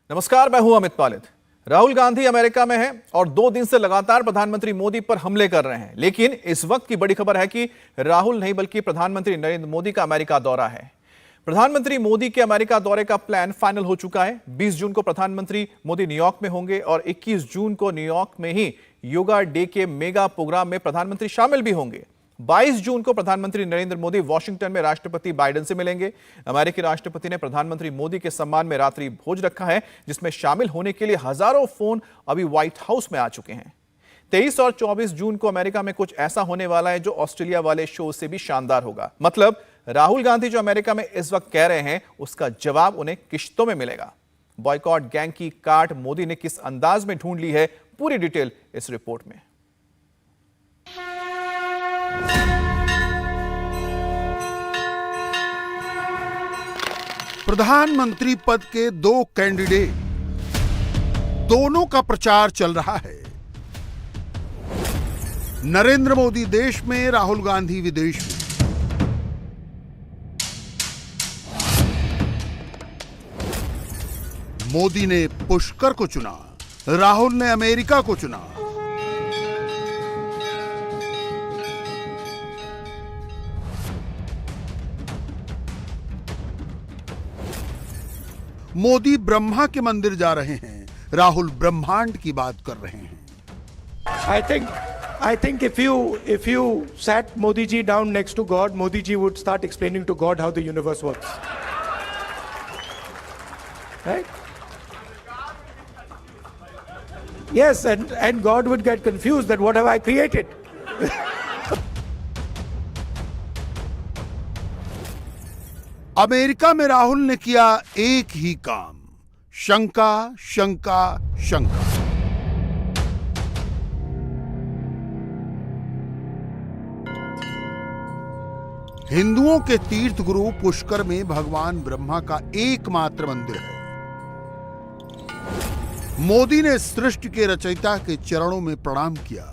नमस्कार, मैं हूं अमित पालित। राहुल गांधी अमेरिका में हैं और 2 दिन से लगातार प्रधानमंत्री मोदी पर हमले कर रहे हैं। लेकिन इस वक्त की बड़ी खबर है कि राहुल नहीं बल्कि प्रधानमंत्री नरेंद्र मोदी का अमेरिका दौरा है। प्रधानमंत्री मोदी के अमेरिका दौरे का प्लान फाइनल हो चुका है। 20 जून को प्रधानमंत्री मोदी न्यूयॉर्क में होंगे और 21 जून को न्यूयॉर्क में ही योगा डे के मेगा प्रोग्राम में प्रधानमंत्री शामिल भी होंगे। 22 जून को प्रधानमंत्री नरेंद्र मोदी वॉशिंगटन में राष्ट्रपति बाइडेन से मिलेंगे। अमेरिकी राष्ट्रपति ने प्रधानमंत्री मोदी के सम्मान में रात्रि भोज रखा है, जिसमें शामिल होने के लिए हजारों फोन अभी व्हाइट हाउस में आ चुके हैं। 23 और 24 जून को अमेरिका में कुछ ऐसा होने वाला है जो ऑस्ट्रेलिया वाले शो से भी शानदार होगा। मतलब राहुल गांधी जो अमेरिका में इस वक्त कह रहे हैं, उसका जवाब उन्हें किश्तों में मिलेगा। बॉयकॉट गैंग की काट मोदी ने किस अंदाज में ढूंढ ली है, पूरी डिटेल इस रिपोर्ट में। प्रधानमंत्री पद के 2 कैंडिडेट, दोनों का प्रचार चल रहा है। नरेंद्र मोदी देश में, राहुल गांधी विदेश में। मोदी ने पुष्कर को चुना, राहुल ने अमेरिका को चुना। मोदी ब्रह्मा के मंदिर जा रहे हैं, राहुल ब्रह्मांड की बात कर रहे हैं। I think if you sat Modi ji down next to God, Modi ji would start explaining to God how the universe works. Right? Yes, and God would get confused that what have I created? America में राहुल ने किया एक ही काम, शंका शंका शंका। हिंदुओं के तीर्थ गुरु पुष्कर में भगवान ब्रह्मा का एकमात्र मंदिर है। मोदी ने सृष्टि के रचयिता के चरणों में प्रणाम किया।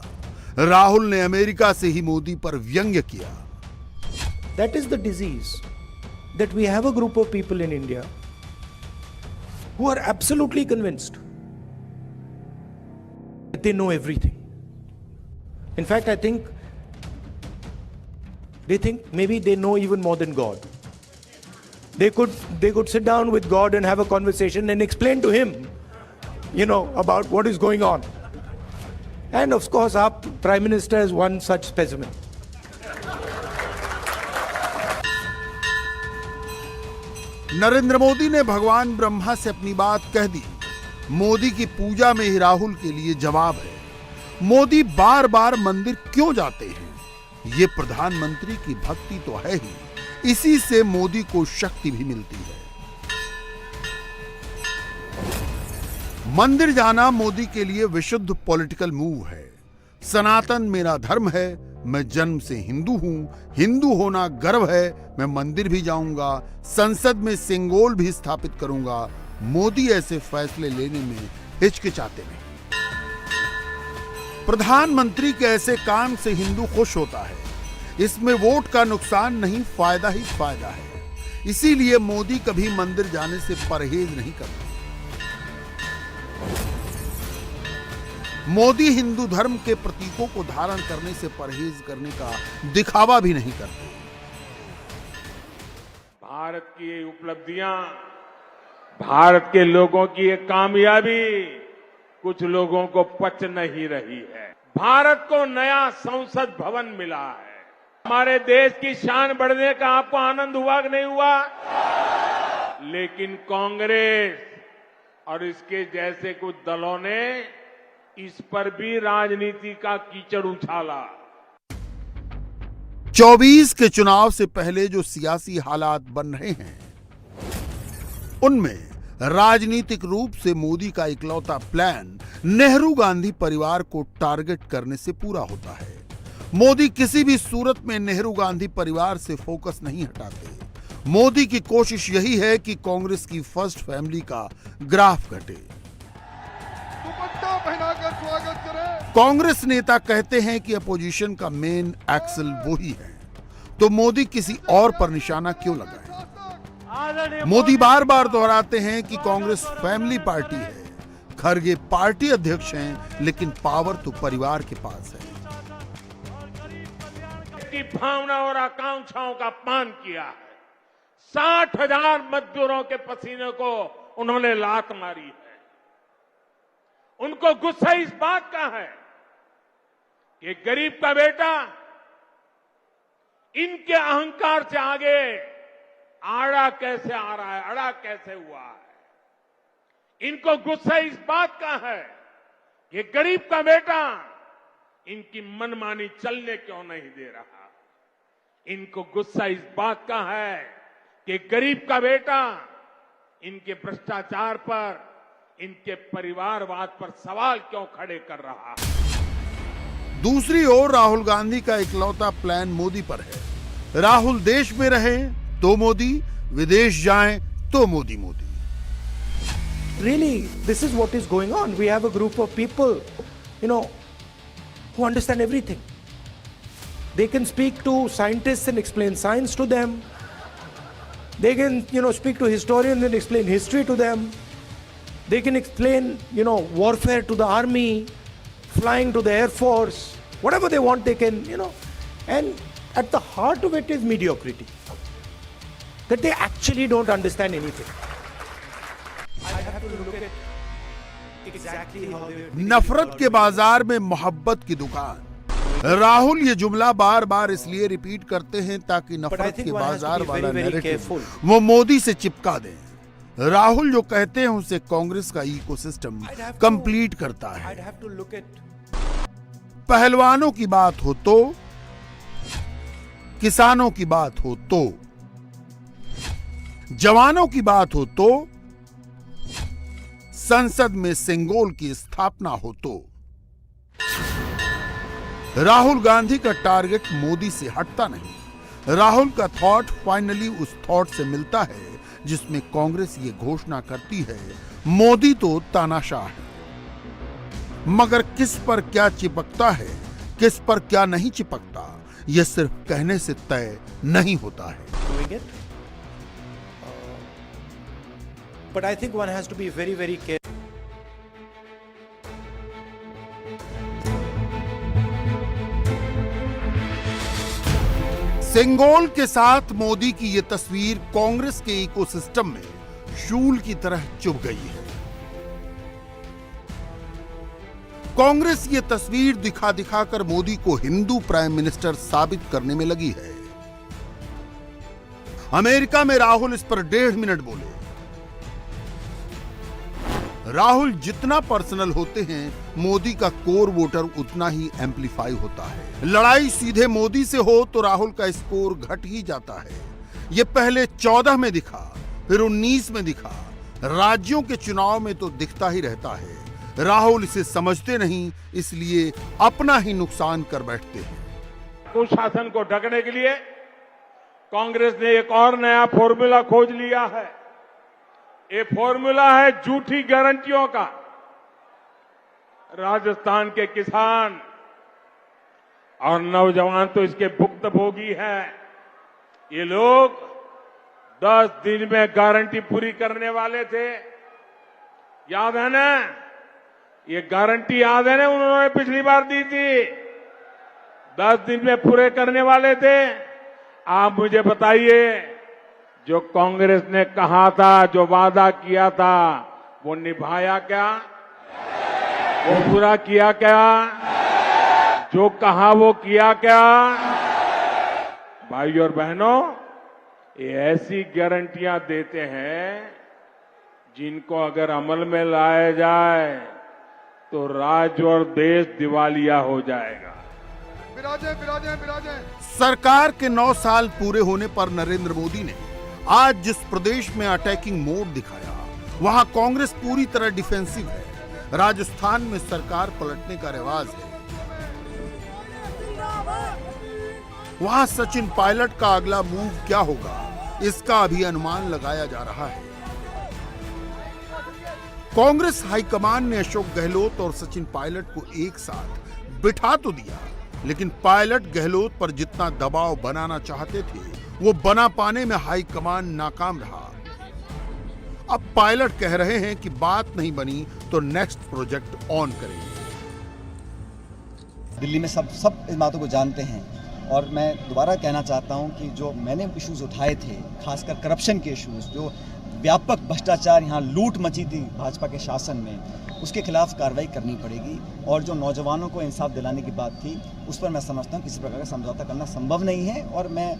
राहुल ने अमेरिका से ही मोदी पर व्यंग्य किया। That is the disease. That we have a group of people in India who are absolutely convinced that they know everything. In fact, I think they think maybe they know even more than God. They could sit down with God and have a conversation and explain to him, about what is going on. And of course, our Prime Minister is one such specimen. Narendra Modi ने भगवान ब्रह्मा से अपनी बात कह दी। मोदी की पूजा में ही राहुल के लिए जवाब है। मोदी बार बार मंदिर क्यों जाते हैं? ये प्रधानमंत्री की भक्ति तो है ही, इसी से मोदी को शक्ति भी मिलती है। मंदिर जाना मोदी के लिए विशुद्ध पॉलिटिकल मूव है। सनातन मेरा धर्म है, मैं जन्म से हिंदू हूं, हिंदू होना गर्व है, मैं मंदिर भी जाऊंगा, संसद में सिंगोल भी स्थापित करूंगा। मोदी ऐसे फैसले लेने में हिचकिचाते नहीं। प्रधानमंत्री के ऐसे काम से हिंदू खुश होता है। इसमें वोट का नुकसान नहीं, फायदा ही फायदा है। इसीलिए मोदी कभी मंदिर जाने से परहेज नहीं करते। मोदी हिंदू धर्म के प्रतीकों को धारण करने से परहेज करने का दिखावा भी नहीं करते। भारत की ये उपलब्धियां, भारत के लोगों की ये कामयाबी कुछ लोगों को पच नहीं रही है। भारत को नया संसद भवन मिला है। हमारे देश की शान बढ़ने का आपको आनंद हुआ कि नहीं हुआ? लेकिन कांग्रेस और इसके जैसे कुछ दलों ने इस पर भी राजनीति का कीचड़ उछाला। 24 के चुनाव से पहले जो सियासी हालात बन रहे हैं, उनमें राजनीतिक रूप से मोदी का इकलौता प्लान नेहरू गांधी परिवार को टारगेट करने से पूरा होता है। मोदी किसी भी सूरत में नेहरू गांधी परिवार से फोकस नहीं हटाते। मोदी की कोशिश यही है कि कांग्रेस की फर्स्ट फैमिली का ग्राफ घटे। कांग्रेस नेता कहते हैं कि अपोजिशन का मेन एक्सल वही है, तो मोदी किसी और पर निशाना क्यों लगाए? मोदी बार बार दोहराते हैं कि कांग्रेस फैमिली पार्टी है। खरगे पार्टी अध्यक्ष हैं, लेकिन पावर तो परिवार के पास है। की भावना और आकांक्षाओं का अपमान किया है। 60,000 मजदूरों के पसीने को उन्होंने लात मारी है। उनको गुस्सा इस बात का है कि गरीब का बेटा इनके अहंकार से आगे आड़ा कैसे आ रहा है, अड़ा कैसे हुआ है। इनको गुस्सा इस बात का है कि गरीब का बेटा इनकी मनमानी चलने क्यों नहीं दे रहा। इनको गुस्सा इस बात का है कि गरीब का बेटा इनके भ्रष्टाचार पर, इनके परिवारवाद पर सवाल क्यों खड़े कर रहा है। दूसरी ओर राहुल गांधी का इकलौता प्लान मोदी पर है। राहुल देश में रहे तो मोदी, विदेश जाएं तो Modi Modi. Really, this is what is going on. We have a group of people, who understand everything. They can speak to scientists and explain science to them. They can, speak to historians and explain history to them. They can explain, warfare to the army, flying to the Air Force, whatever they want they can, and at the heart of it is mediocrity. That they actually don't understand anything. I have to look at exactly how they... नफरत के बाजार में मोहब्बत की दुकान। राहुल ये जुमला बार बार इसलिए रिपीट करते हैं ताकि नफरत के बाजार वाला नैरेटिव वो मोदी से चिपका दें। राहुल जो कहते हैं उसे कांग्रेस का इकोसिस्टम कंप्लीट करता है। पहलवानों की बात हो तो, किसानों की बात हो तो, जवानों की बात हो तो, संसद में सिंगोल की स्थापना हो तो। राहुल गांधी का टारगेट मोदी से हटता नहीं। राहुल का थॉट फाइनली उस थॉट से मिलता है जिसमें कांग्रेस ये घोषणा करती है, मोदी तो तानाशाह है। मगर किस पर क्या चिपकता है, किस पर क्या नहीं चिपकता, यह सिर्फ कहने से तय नहीं होता है। But I think one has to be very, very careful. Sengol के साथ मोदी की यह तस्वीर कांग्रेस के इकोसिस्टम में शूल की तरह चुभ गई है। कांग्रेस ये तस्वीर दिखा दिखाकर मोदी को हिंदू प्राइम मिनिस्टर साबित करने में लगी है। अमेरिका में राहुल इस पर 1.5 मिनट बोले। राहुल जितना पर्सनल होते हैं, मोदी का कोर वोटर उतना ही एम्पलीफाई होता है। लड़ाई सीधे मोदी से हो तो राहुल का स्कोर घट ही जाता है। यह पहले 14 में दिखा, फिर 19 में दिखा, राज्यों के चुनाव में तो दिखता ही रहता है। राहुल इसे समझते नहीं, इसलिए अपना ही नुकसान कर बैठते हैं। कुशासन को ढकने के लिए कांग्रेस ने एक और नया फॉर्मूला खोज लिया है। ये फॉर्मूला है झूठी गारंटियों का। राजस्थान के किसान और नौजवान तो इसके भुक्तभोगी हैं। ये लोग 10 दिन में गारंटी पूरी करने वाले थे। याद है ना? ये गारंटी याद है ना? उन्होंने पिछली बार दी थी, 10 दिन में पूरे करने वाले थे। आप मुझे बताइए, जो कांग्रेस ने कहा था, जो वादा किया था, वो निभाया क्या? वो पूरा किया क्या? जो कहा वो किया क्या? भाई और बहनों, ये ऐसी गारंटियां देते हैं जिनको अगर अमल में लाया जाए तो राज्य और देश दिवालिया हो जाएगा। सरकार के 9 साल पूरे होने पर नरेंद्र मोदी ने आज जिस प्रदेश में अटैकिंग मोड दिखाया, वहां कांग्रेस पूरी तरह डिफेंसिव है। राजस्थान में सरकार पलटने का रिवाज है। वहां सचिन पायलट का अगला मूव क्या होगा, इसका अभी अनुमान लगाया जा रहा है। कांग्रेस हाईकमान ने अशोक गहलोत और सचिन पायलट को एक साथ बिठा तो दिया, लेकिन पायलट गहलोत पर जितना दबाव बनाना चाहते थे, वो बना पाने में हाईकमान नाकाम रहा। अब पायलट कह रहे हैं कि बात नहीं बनी तो नेक्स्ट प्रोजेक्ट ऑन करेंगे। दिल्ली में सब इस बातों को जानते हैं और मैं दोबारा कहना चाहता हूं कि जो मैंने इश्यूज उठाए थे, खासकर करप्शन के इश्यूज, जो व्यापक भ्रष्टाचार, यहाँ लूट मची थी भाजपा के शासन में, उसके खिलाफ कार्रवाई करनी पड़ेगी। और जो नौजवानों को इंसाफ दिलाने की बात थी, उस पर मैं समझता हूँ किसी प्रकार का समझौता करना संभव नहीं है। और मैं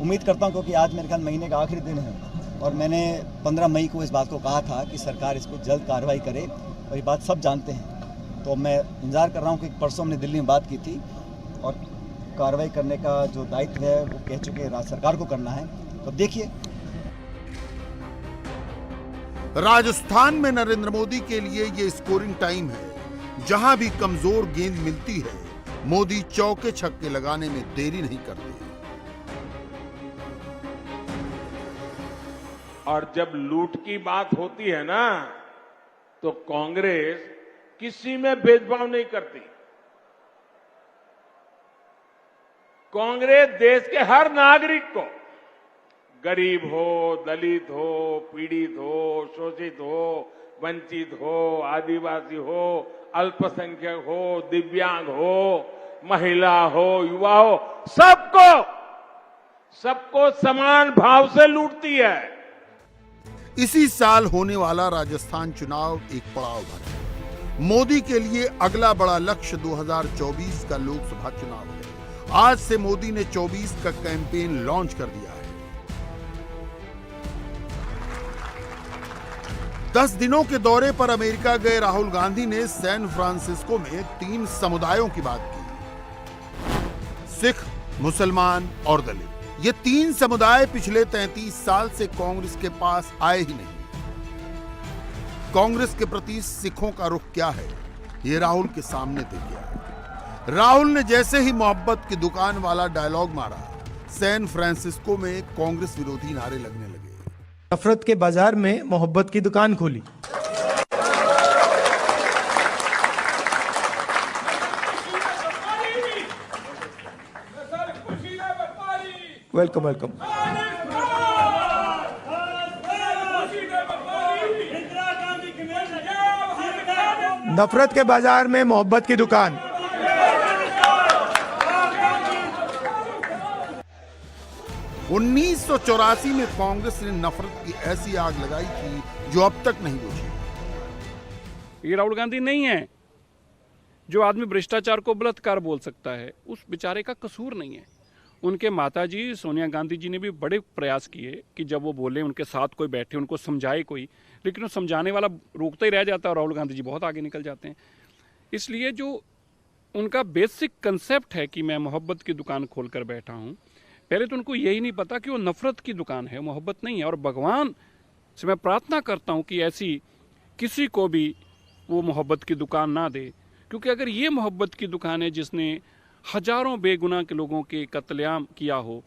उम्मीद करता हूँ, क्योंकि आज मेरे ख्याल महीने का आखिरी दिन है और मैंने 15 मई को इस बात को कहा था कि सरकार इस पर जल्द कार्रवाई करे, और ये बात सब जानते हैं। तो मैं इंतजार कर रहा हूँ कि परसों हमने दिल्ली में बात की थी और कार्रवाई करने का जो दायित्व है वो कह चुके राज्य सरकार को करना है। तो देखिए, राजस्थान में नरेंद्र मोदी के लिए ये स्कोरिंग टाइम है। जहां भी कमजोर गेंद मिलती है, मोदी चौके छक्के लगाने में देरी नहीं करते। और जब लूट की बात होती है ना, तो कांग्रेस किसी में भेदभाव नहीं करती। कांग्रेस देश के हर नागरिक को, गरीब हो, दलित हो, पीड़ित हो, शोषित हो, वंचित हो, आदिवासी हो, अल्पसंख्यक हो, दिव्यांग हो, महिला हो, युवा हो, सबको समान भाव से लूटती है। इसी साल होने वाला राजस्थान चुनाव एक पड़ाव भर है। मोदी के लिए अगला बड़ा लक्ष्य 2024 का लोकसभा चुनाव है। आज से मोदी ने 24 का कैंपेन लॉन्च कर दिया है। 10 दिनों के दौरे पर अमेरिका गए राहुल गांधी ने सैन फ्रांसिस्को में 3 समुदायों की बात की, सिख, मुसलमान और दलित। ये 3 समुदाय पिछले 33 साल से कांग्रेस के पास आए ही नहीं। कांग्रेस के प्रति सिखों का रुख क्या है, ये राहुल के सामने थे क्या। राहुल ने जैसे ही मोहब्बत की दुकान वाला डायलॉग मारा, सैन फ्रांसिस्को में कांग्रेस विरोधी नारे लगने लगे। नफरत के बाजार में मोहब्बत की दुकान खोली। Welcome welcome. नफरत के बाजार में मोहब्बत की दुकान। उन्नीस में कांग्रेस ने नफरत की ऐसी आग लगाई थी जो अब तक नहीं बुझी। ये राहुल गांधी नहीं है। जो आदमी भ्रष्टाचार को बलात्कार बोल सकता है, उस बेचारे का कसूर नहीं है। उनके माताजी सोनिया गांधी जी ने भी बड़े प्रयास किए कि जब वो बोले, उनके साथ कोई बैठे, उनको समझाए कोई, लेकिन वो समझाने वाला रोकता ही रह जाता है और राहुल गांधी जी बहुत आगे निकल जाते हैं। इसलिए जो उनका बेसिक कंसेप्ट है कि मैं मोहब्बत की दुकान खोलकर बैठा हूँ, पहले तो उनको यही नहीं पता कि वो नफरत की दुकान है, मोहब्बत नहीं है। और भगवान से मैं प्रार्थना करता हूँ कि ऐसी किसी को भी वो मोहब्बत की दुकान ना दे, क्योंकि अगर ये मोहब्बत की दुकान है जिसने हजारों बेगुनाह के लोगों के कत्लेआम किया हो,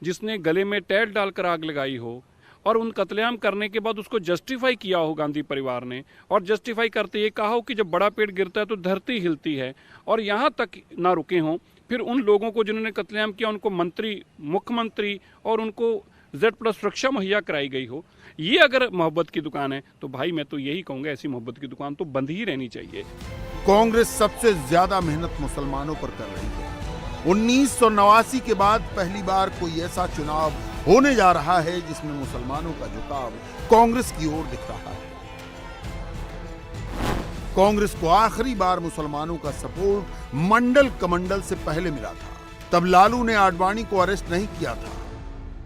जिसने गले में टैल डालकर आग लगाई हो और उन कत्लेआम करने के बाद उसको जस्टिफाई किया हो गांधी परिवार ने, और जस्टिफाई करते ये कहा हो कि जब बड़ा पेड़ गिरता है तो धरती हिलती है, और यहाँ तक ना रुके हों, फिर उन लोगों को जिन्होंने कत्लेआम किया उनको मंत्री, मुख्यमंत्री और उनको Z+ सुरक्षा मुहैया कराई गई हो, ये अगर मोहब्बत की दुकान है तो भाई मैं तो यही कहूँगा ऐसी मोहब्बत की दुकान तो बंद ही रहनी चाहिए। कांग्रेस सबसे ज्यादा मेहनत मुसलमानों पर कर रही है। 1989 के बाद पहली बार कोई ऐसा चुनाव होने जा रहा है जिसमें मुसलमानों का झुकाव कांग्रेस की ओर दिख रहा है। कांग्रेस को आखिरी बार मुसलमानों का सपोर्ट मंडल कमंडल से पहले मिला था। तब लालू ने आडवाणी को अरेस्ट नहीं किया था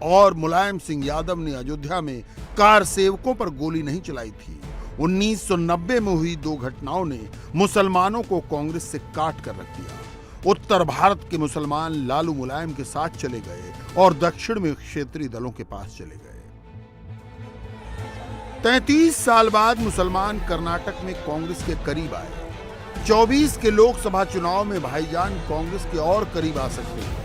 और मुलायम सिंह यादव ने अयोध्या में कार सेवकों पर गोली नहीं चलाई थी। 1990 में हुई 2 घटनाओं ने मुसलमानों को कांग्रेस से काट कर रख दिया। उत्तर भारत के मुसलमान लालू मुलायम के साथ चले गए और दक्षिण में क्षेत्रीय दलों के पास चले गए। 33 साल बाद मुसलमान कर्नाटक में कांग्रेस के करीब आए। 24 के लोकसभा चुनाव में भाईजान कांग्रेस के और करीब आ सकते हैं,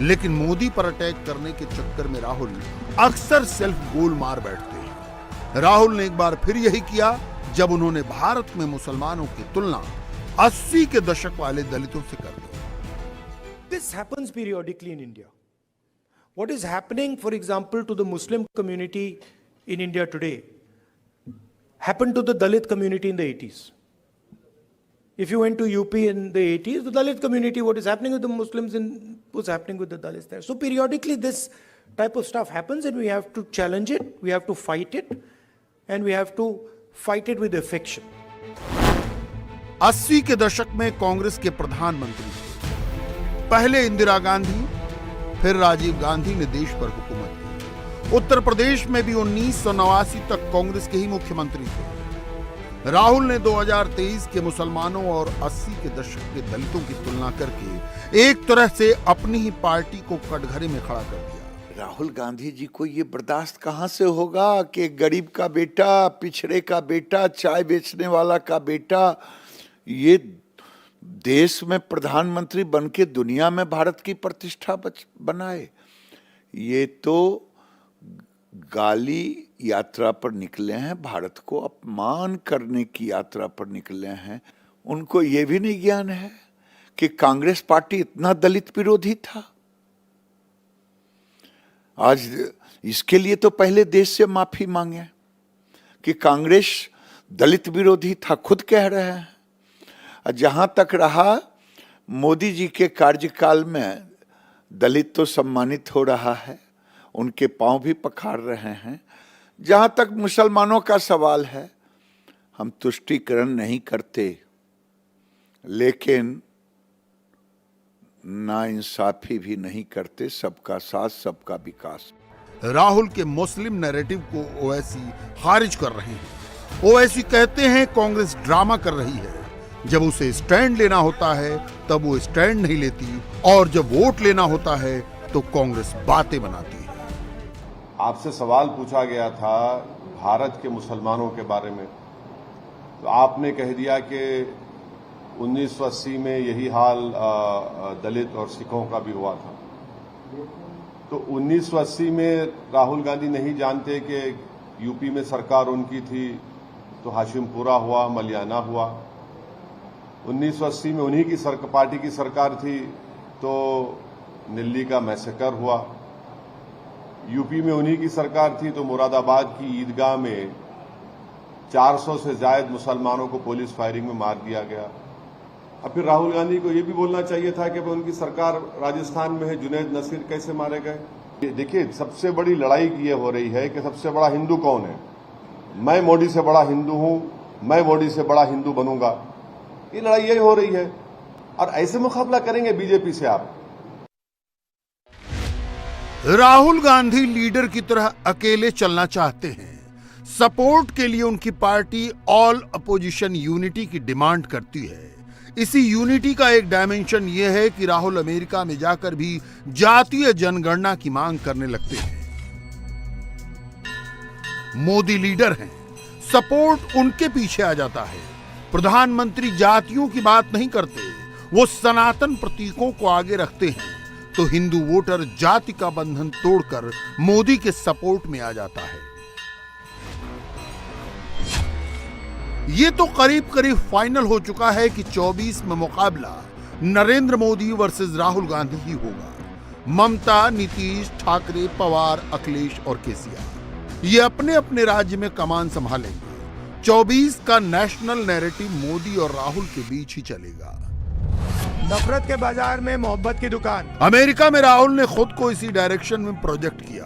लेकिन मोदी पर अटैक करने के चक्कर में राहुल अक्सर सेल्फ गोल मार बैठते हैं। राहुल ने एक बार फिर यही किया जब उन्होंने भारत में मुसलमानों की तुलना 80 के दशक वाले दलितों से कर दी। This happens periodically in India. What is happening, for example, to the Muslim community in India today happened to the Dalit community in the 80s. If you went to UP in the 80s, the Dalit community, what is happening with the Muslims was happening with the Dalits there. So periodically this type of stuff happens and we have to challenge it, we have to fight it, and we have to fight it with affection. 80 के दशक में कांग्रेस के प्रधानमंत्री थे। पहले इंदिरा गांधी, फिर राजीव गांधी ने देश पर हुकूमत की। उत्तर प्रदेश में भी 1989 तक कांग्रेस के ही मुख्यमंत्री थे। राहुल ने 2023 के मुसलमानों और 80 के दशक के दलितों की तुलना करके एक तरह से अपनी ही पार्टी को कटघरे में खड़ा कर दिया। राहुल गांधी जी को ये बर्दाश्त कहां से होगा कि गरीब का बेटा, पिछड़े का बेटा, चाय बेचने वाला का बेटा ये देश में प्रधानमंत्री बनके दुनिया में भारत की प्रतिष्ठा बनाए। ये तो गाली यात्रा पर निकले हैं, भारत को अपमान करने की यात्रा पर निकले हैं। उनको ये भी नहीं ज्ञान है कि कांग्रेस पार्टी इतना दलित विरोधी था। आज इसके लिए तो पहले देश से माफी मांगे कि कांग्रेस दलित विरोधी था, खुद कह रहे हैं। जहां तक रहा मोदी जी के कार्यकाल में दलित तो सम्मानित हो रहा है, उनके पांव भी पखार रहे हैं। जहां तक मुसलमानों का सवाल है, हम तुष्टीकरण नहीं करते, लेकिन नाइंसाफी भी नहीं करते। सबका साथ, सबका विकास। राहुल के मुस्लिम नैरेटिव को ओवैसी खारिज कर रहे हैं। ओवैसी कहते हैं कांग्रेस ड्रामा कर रही है। जब उसे स्टैंड लेना होता है तब वो स्टैंड नहीं लेती, और जब वोट लेना होता है तो कांग्रेस बातें बनाती है। आपसे सवाल पूछा गया था भारत के मुसलमानों के बारे में, तो आपने कह दिया कि 1980 में यही हाल दलित और सिखों का भी हुआ था। तो 1980 में राहुल गांधी नहीं जानते कि यूपी में सरकार उनकी थी तो हाशिमपुरा हुआ, मलियाना हुआ। 1980 में उन्हीं की पार्टी की सरकार थी तो दिल्ली का मैसेकर हुआ। यूपी में उन्हीं की सरकार थी तो मुरादाबाद की ईदगाह में 400 से ज्यादा मुसलमानों को पुलिस फायरिंग में मार दिया गया। अब फिर राहुल गांधी को यह भी बोलना चाहिए था कि उनकी सरकार राजस्थान में है, जुनैद नसीर कैसे मारे गए। देखिए, सबसे बड़ी लड़ाई ये हो रही है कि सबसे बड़ा हिंदू कौन है। मैं मोदी से बड़ा हिंदू हूं, मैं मोदी से बड़ा हिंदू बनूंगा, ये लड़ाई यही हो रही है। और ऐसे मुकाबला करेंगे बीजेपी से आप। राहुल गांधी लीडर की तरह अकेले चलना चाहते हैं। सपोर्ट के लिए उनकी पार्टी ऑल अपोजिशन यूनिटी की डिमांड करती है। इसी यूनिटी का एक डायमेंशन यह है कि राहुल अमेरिका में जाकर भी जातीय जनगणना की मांग करने लगते हैं। मोदी लीडर हैं, सपोर्ट उनके पीछे आ जाता है। प्रधानमंत्री जातियों की बात नहीं करते, वो सनातन प्रतीकों को आगे रखते हैं। तो हिंदू वोटर जाति का बंधन तोड़कर मोदी के सपोर्ट में आ जाता है। ये तो करीब करीब फाइनल हो चुका है कि 24 में मुकाबला नरेंद्र मोदी वर्सेस राहुल गांधी ही होगा। ममता, नीतीश, ठाकरे, पवार, अखिलेश और केसीआर ये अपने अपने राज्य में कमान संभालेंगे। 24 का नेशनल नैरेटिव मोदी और राहुल के बीच ही चलेगा। नफरत के बाजार में मोहब्बत की दुकान। अमेरिका में राहुल ने खुद को इसी डायरेक्शन में प्रोजेक्ट किया।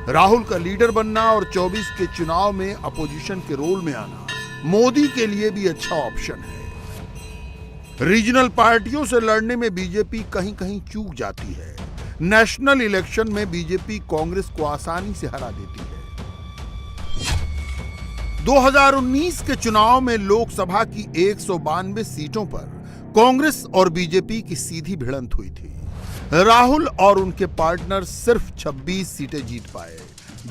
राहुल का लीडर बनना और 24 के चुनाव में अपोजिशन के रोल में आना मोदी के लिए भी अच्छा ऑप्शन है। रीजनल पार्टियों से लड़ने में बीजेपी कहीं कहीं चूक जाती है। नेशनल इलेक्शन में बीजेपी कांग्रेस को आसानी से हरा देती है। 2019 के चुनाव में लोकसभा की 192 सीटों पर कांग्रेस और बीजेपी की सीधी भिड़ंत हुई थी। राहुल और उनके पार्टनर सिर्फ 26 सीटें जीत पाए,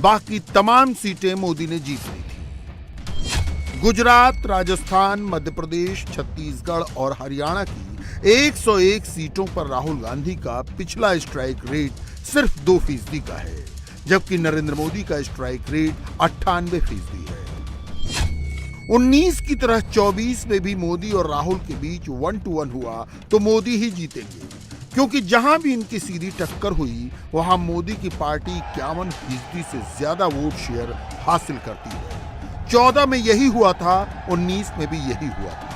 बाकी तमाम सीटें मोदी ने जीत ली थी। गुजरात, राजस्थान, मध्य प्रदेश, छत्तीसगढ़ और हरियाणा की 101 सीटों पर राहुल गांधी का पिछला स्ट्राइक रेट सिर्फ 2% का है, जबकि नरेंद्र मोदी का स्ट्राइक रेट 98% है। 19 की तरह 24 में भी मोदी और राहुल के बीच 1-to-1 हुआ तो मोदी ही जीतेंगे, क्योंकि जहां भी इनकी सीधी टक्कर हुई वहां मोदी की पार्टी 51% से ज्यादा वोट शेयर हासिल करती है। 14 में यही हुआ था, 19 में भी यही हुआ था।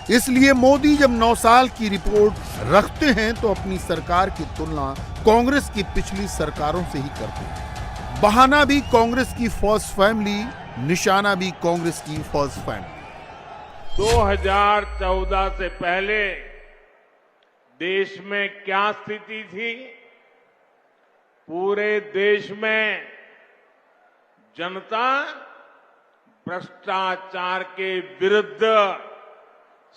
इसलिए मोदी जब 9 साल की रिपोर्ट रखते हैं तो अपनी सरकार की तुलना कांग्रेस की पिछली सरकारों से ही करते हैं। बहाना भी कांग्रेस की फर्स्ट फैमिली, निशाना भी कांग्रेस की फर्स्ट फैमिली। 2014 से पहले देश में क्या स्थिति थी? पूरे देश में जनता भ्रष्टाचार के विरुद्ध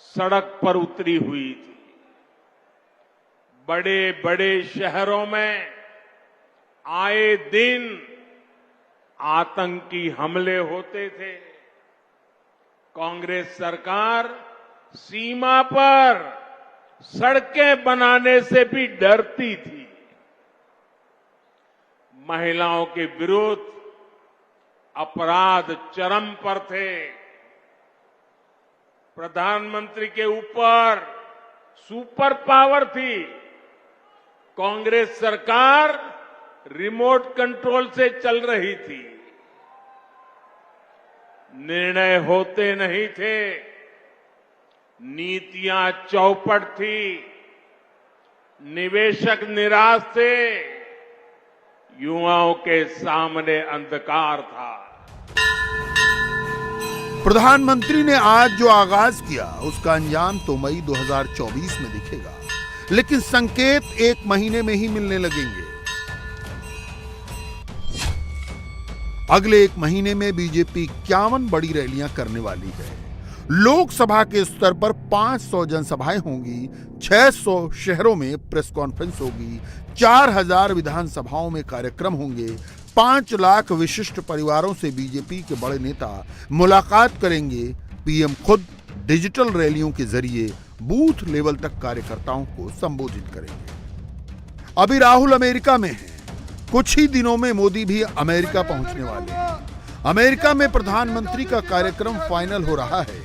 सड़क पर उतरी हुई थी। बड़े बड़े शहरों में आए दिन आतंकी हमले होते थे। कांग्रेस सरकार सीमा पर सड़कें बनाने से भी डरती थी। महिलाओं के विरुद्ध अपराध चरम पर थे। प्रधानमंत्री के ऊपर सुपर पावर थी। कांग्रेस सरकार रिमोट कंट्रोल से चल रही थी। निर्णय होते नहीं थे, नीतियां चौपट थी, निवेशक निराश थे, युवाओं के सामने अंधकार था। प्रधानमंत्री ने आज जो आगाज किया उसका अंजाम तो मई 2024 में दिखेगा, लेकिन संकेत 1 महीने में ही मिलने लगेंगे। अगले 1 महीने में बीजेपी 51 बड़ी रैलियां करने वाली है। लोकसभा के स्तर पर 500 जनसभाएं होंगी, 600 शहरों में प्रेस कॉन्फ्रेंस होगी, 4000 विधानसभाओं में कार्यक्रम होंगे, 5 लाख विशिष्ट परिवारों से बीजेपी के बड़े नेता मुलाकात करेंगे। पीएम खुद डिजिटल रैलियों के जरिए बूथ लेवल तक कार्यकर्ताओं को संबोधित करेंगे। अभी राहुल अमेरिका में हैं। कुछ ही दिनों में मोदी भी अमेरिका पहुंचने वाले हैं। अमेरिका में प्रधानमंत्री का कार्यक्रम फाइनल हो रहा है।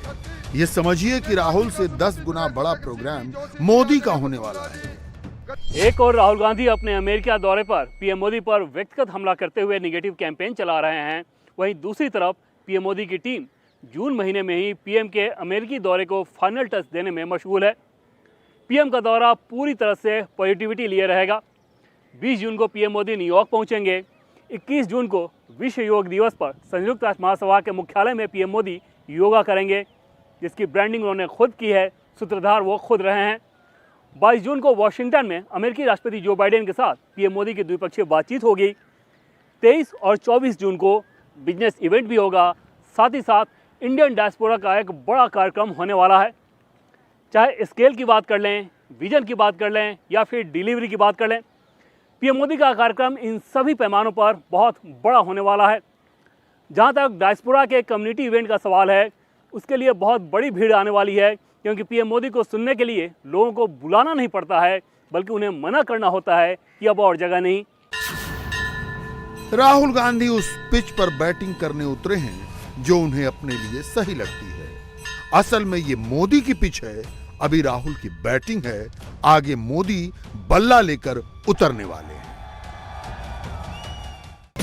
ये समझिए कि राहुल से 10 गुना बड़ा प्रोग्राम मोदी का होने वाला है। एक और राहुल गांधी अपने अमेरिका दौरे पर पीएम मोदी पर व्यक्तिगत हमला करते हुए नेगेटिव कैंपेन चला रहे हैं। वहीं दूसरी तरफ पीएम मोदी की टीम जून महीने में ही पीएम के अमेरिकी दौरे को फाइनल टच देने में मशगूल है। पीएम का दौरा पूरी तरह से पॉजिटिविटी लिए रहेगा। 20 जून को पीएम मोदी न्यूयॉर्क पहुंचेंगे। 21 जून को विश्व योग दिवस पर संयुक्त राष्ट्र महासभा के मुख्यालय में पीएम मोदी योगा करेंगे, जिसकी ब्रांडिंग उन्होंने खुद की है, सूत्रधार वो खुद रहे हैं। 22 जून को वॉशिंगटन में अमेरिकी राष्ट्रपति जो बाइडेन के साथ पीएम मोदी की द्विपक्षीय बातचीत होगी। 23 और 24 जून को बिजनेस इवेंट भी होगा। साथ ही साथ इंडियन डायस्पोरा का एक बड़ा कार्यक्रम होने वाला है। चाहे स्केल की बात कर लें, विजन की बात कर लें या फिर डिलीवरी की बात कर लें, पीएम मोदी का कार्यक्रम इन सभी पैमानों पर बहुत बड़ा होने वाला है। जहां तक डायस्पोरा के कम्युनिटी इवेंट का सवाल है, उसके लिए बहुत बड़ी भीड़ आने वाली है, क्योंकि पीएम मोदी को सुनने के लिए लोगों को बुलाना नहीं पड़ता है, बल्कि उन्हें मना करना होता है कि अब और जगह नहीं। राहुल गांधी उस पिच पर बैटिंग करने उतरे हैं जो उन्हें अपने लिए सही लगती है। असल में ये मोदी की पिच है, अभी राहुल की बैटिंग है, आगे मोदी बल्ला लेकर उतरने वाले हैं।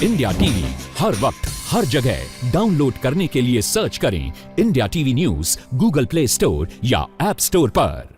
इंडिया टीवी हर वक्त हर जगह डाउनलोड करने के लिए सर्च करें India TV news Google play store या ऐप स्टोर पर।